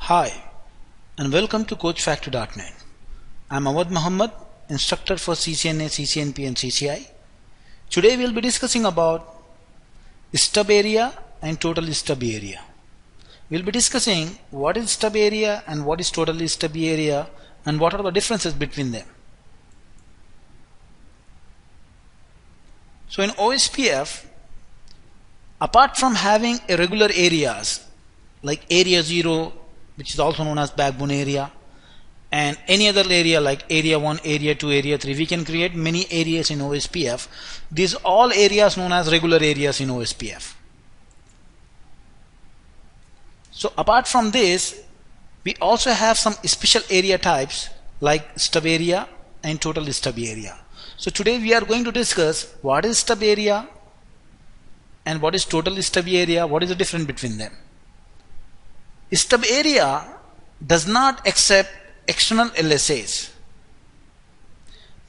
Hi and welcome to coachfactory.net. I'm Awad Muhammad, instructor for CCNA, CCNP and CCI. Today we'll be discussing about stub area and total stub area. We'll be discussing what is stub area and what is total stub area and what are the differences between them. So in OSPF, apart from having irregular areas like area 0, which is also known as backbone area, and any other area like area 1, area 2, area 3, we can create many areas in OSPF. These all areas known as regular areas in OSPF. So apart from this, we also have some special area types like stub area and total stub area. So today we are going to discuss what is stub area and what is total stub area, what is the difference between them. Stub area does not accept external LSAs.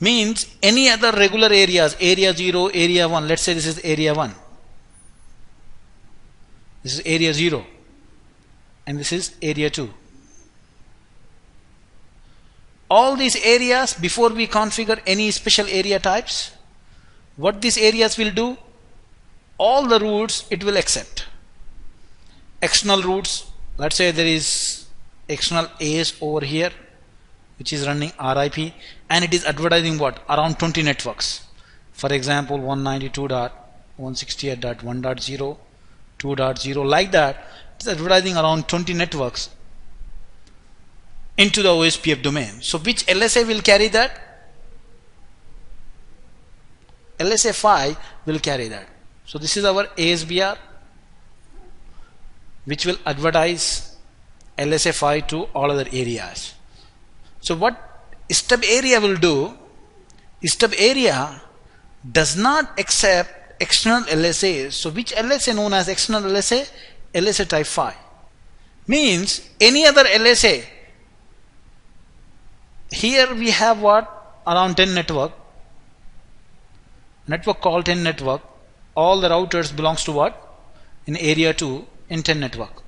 Means any other regular areas, area 0, area 1, let's say this is area 1. This is area 0 and this is area 2. All these areas, before we configure any special area types, what these areas will do, all the routes it will accept. External routes, let's say there is external AS over here which is running RIP and it is advertising what? Around 20 networks. For example 192.168.1.0, 2.0, like that. It is advertising around 20 networks into the OSPF domain. So which LSA will carry that? LSA 5 will carry that. So this is our ASBR which will advertise LSA 5 to all other areas. So what stub area will do, stub area does not accept external LSAs. So which LSA known as external LSA? LSA type 5. Means any other LSA. Here we have what? Around 10 network called 10 network. All the routers belongs to what? In area 2 in 10 network.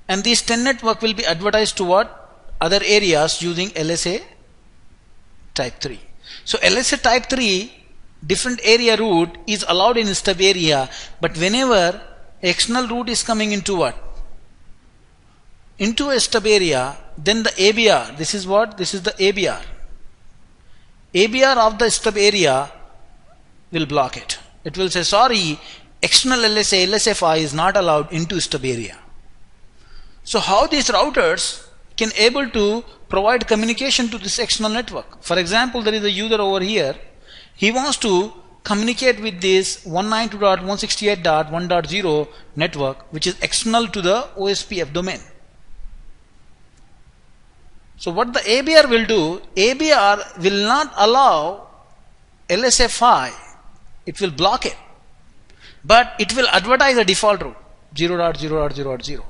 And these 10 network will be advertised to what? Other areas using LSA type 3. So LSA type 3 different area route is allowed in stub area, but whenever external route is coming into what? Into a stub area, then the ABR, this is what? This is the ABR. ABR of the stub area will block it. It will say, sorry, external LSA, LSA 5 is not allowed into stub area. So how these routers can able to provide communication to this external network? For example, there is a user over here. He wants to communicate with this 192.168.1.0 network, which is external to the OSPF domain. So what the ABR will do, ABR will not allow LSA 5. It will block it. But it will advertise a default route 0.0.0.0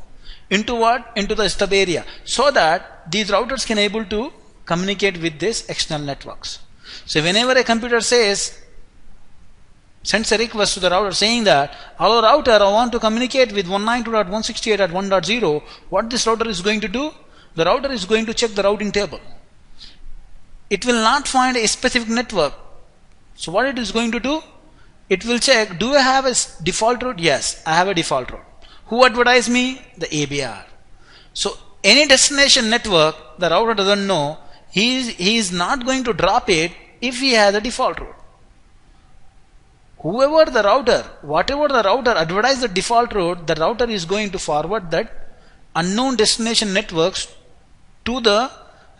into what? Into the stub area, so that these routers can able to communicate with these external networks. So whenever a computer sends a request to the router saying that, hello router, I want to communicate with 192.168.1.0, what this router is going to do? The router is going to check the routing table. It will not find a specific network. So what it is going to do? It will check, do I have a default route? Yes, I have a default route. Who advertised me? The ABR. So any destination network the router doesn't know, he is not going to drop it if he has a default route. Whatever the router advertised the default route, the router is going to forward that unknown destination networks to the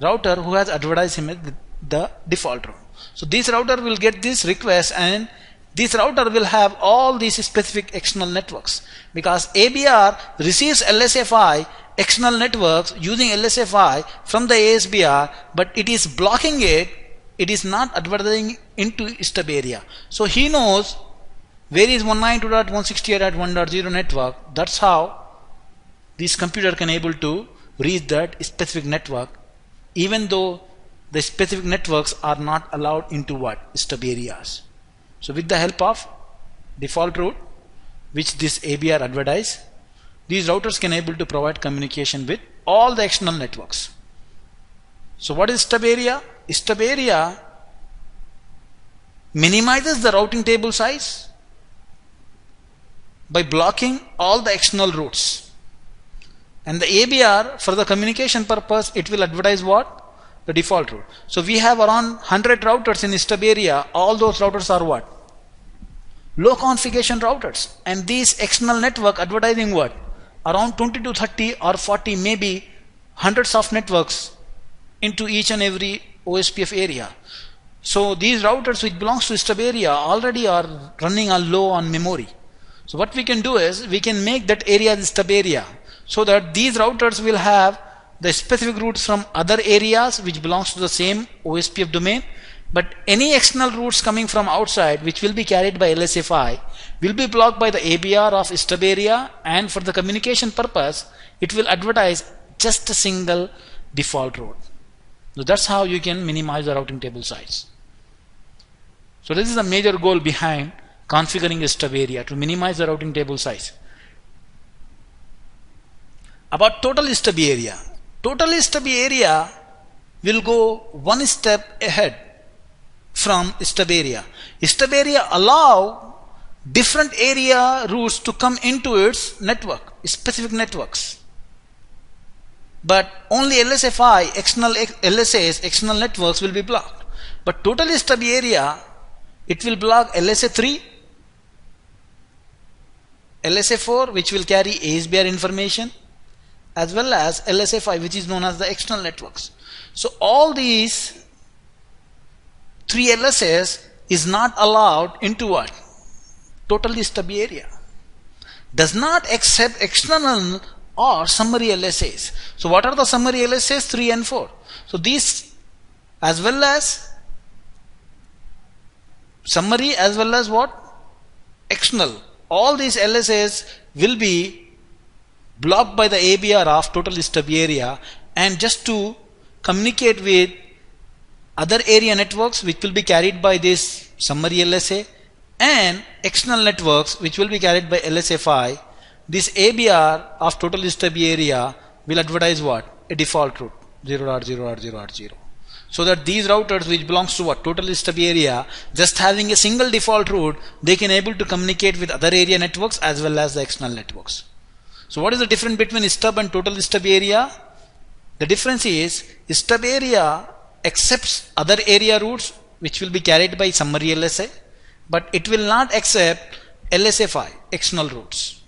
router who has advertised him the default route. So this router will get this request and this router will have all these specific external networks, because ABR receives LSA 5 external networks using LSA 5 from the ASBR, but it is blocking it. It is not advertising into stub area. So he knows where is 192.168.1.0 network. That's how this computer can able to reach that specific network, even though the specific networks are not allowed into what? Stub areas. So with the help of default route which this ABR advertise, these routers can able to provide communication with all the external networks. So what is stub area? Stub area minimizes the routing table size by blocking all the external routes. And the ABR, for the communication purpose, it will advertise what? The default route. So we have around 100 routers in stub area. All those routers are what? Low configuration routers. And these external network advertising what? Around 20 to 30 or 40, maybe hundreds of networks into each and every OSPF area. So these routers which belongs to stub area already are running on low on memory. So what we can do is we can make that area the stub area, so that these routers will have the specific routes from other areas which belongs to the same OSPF domain, but any external routes coming from outside which will be carried by LSFI will be blocked by the ABR of stub area, and for the communication purpose it will advertise just a single default route. So that's how you can minimize the routing table size. So this is the major goal behind configuring a stub area, to minimize the routing table size. About total stub area. Total stub area will go one step ahead from stub area. Stub area allow different area routes to come into its network, specific networks. But only LSFI, external LSAs, external networks will be blocked. But total stub area, it will block LSA 3, LSA 4, which will carry ASBR information, as well as LSA 5, which is known as the external networks. So all these 3 LSAs is not allowed into what? Total stub area. Does not accept external or summary LSAs. So what are the summary LSAs? 3 and 4. So these, as well as summary, as well as what? External. All these LSAs will be blocked by the ABR of total stub area, and just to communicate with other area networks which will be carried by this summary LSA, and external networks which will be carried by LSFI, this ABR of total stub area will advertise what? A default route 0.0.0.0. So that these routers which belongs to what? Total stub area, just having a single default route, they can able to communicate with other area networks as well as the external networks. So what is the difference between stub and total stub area? The difference is stub area accepts other area routes which will be carried by summary LSA, but it will not accept LSFI, external routes.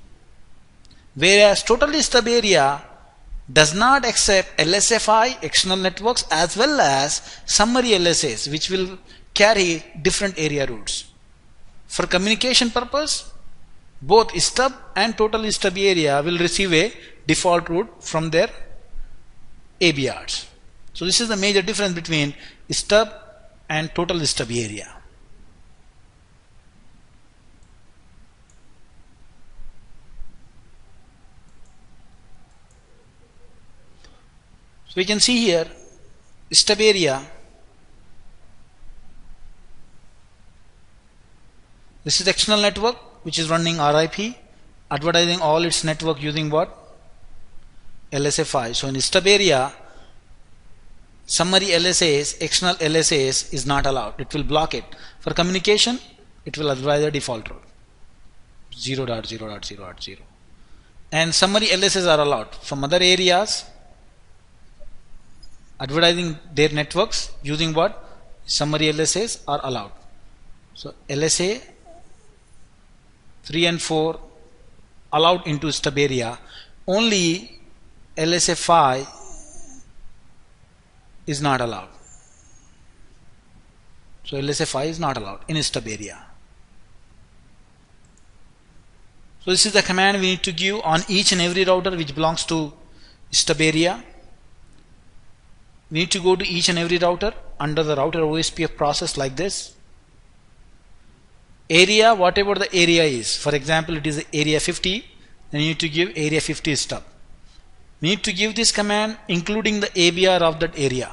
Whereas total stub area does not accept LSFI, external networks, as well as summary LSAs which will carry different area routes. For communication purpose, both stub and total stub area will receive a default route from their ABRs. So this is the major difference between stub and total stub area. So we can see here stub area. This is the external network which is running RIP, advertising all its network using what? LSFI. So in stub area, summary LSAs, external LSAs is not allowed. It will block it. For communication, it will advertise the default route 0.0.0.0. And summary LSAs are allowed. From other areas, advertising their networks using what? Summary LSAs are allowed. So LSA 3 and 4 allowed into stub area. Only LSA 5 is not allowed. So LSA 5 is not allowed in stub area. So this is the command we need to give on each and every router which belongs to stub area. We need to go to each and every router under the router OSPF process like this. Area, whatever the area is. For example, it is area 50. Then you need to give area 50 stub. We need to give this command including the ABR of that area.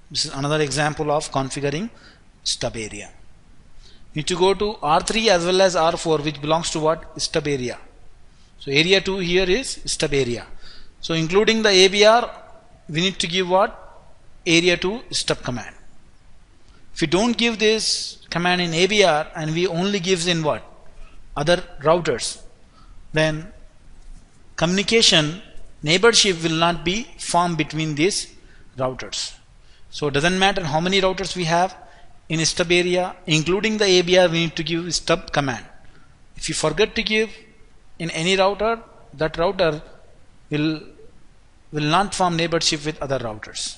This is another example of configuring stub area. You need to go to R3 as well as R4, which belongs to what? Stub area. So area 2 here is stub area. So including the ABR, we need to give what? Area 2 stub command. If we don't give this command in ABR and we only gives in what? Other routers, then communication neighborship will not be formed between these routers. So it doesn't matter how many routers we have in stub area, including the ABR, we need to give stub command. If you forget to give in any router, that router will not form neighborship with other routers.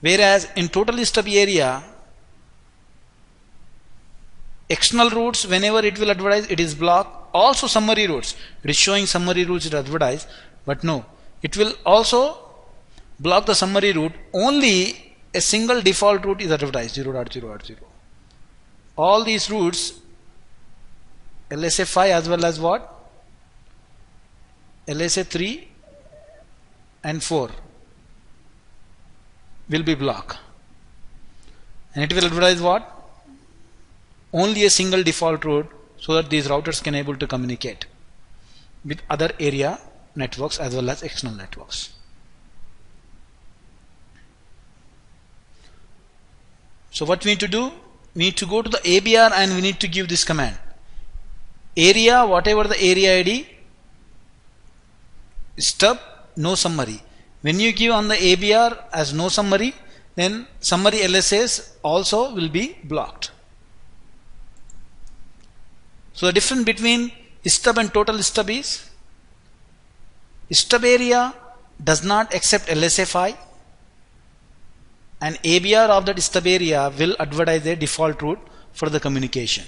Whereas in total stub area, external routes, whenever it will advertise, it is blocked. Also summary routes, it is showing summary routes it advertise, but no, it will also block the summary route. Only a single default route is advertised, 0.0.0. All these routes, LSA5 as well as what? LSA3 and 4 will be blocked, and it will advertise what? Only a single default route, so that these routers can able to communicate with other area networks as well as external networks. So what we need to do? We need to go to the ABR and we need to give this command. Area, whatever the area ID, stub, no summary. When you give on the ABR as no summary, then summary LSAs also will be blocked. So the difference between stub and total stub is, stub area does not accept LSA5, and ABR of that stub area will advertise a default route for the communication.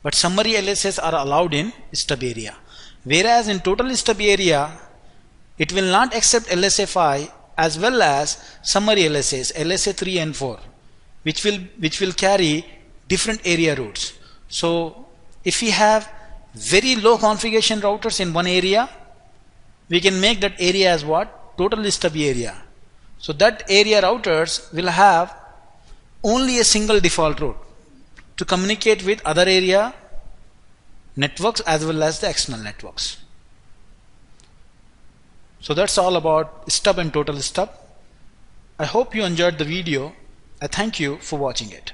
But summary LSAs are allowed in stub area. Whereas in total stub area, it will not accept LSA5 as well as summary LSAs, LSA3 and 4, which will carry different area routes. So if we have very low configuration routers in one area, we can make that area as what? Total stub area. So that area routers will have only a single default route to communicate with other area networks as well as the external networks. So that's all about stub and total stub. I hope you enjoyed the video. I thank you for watching it.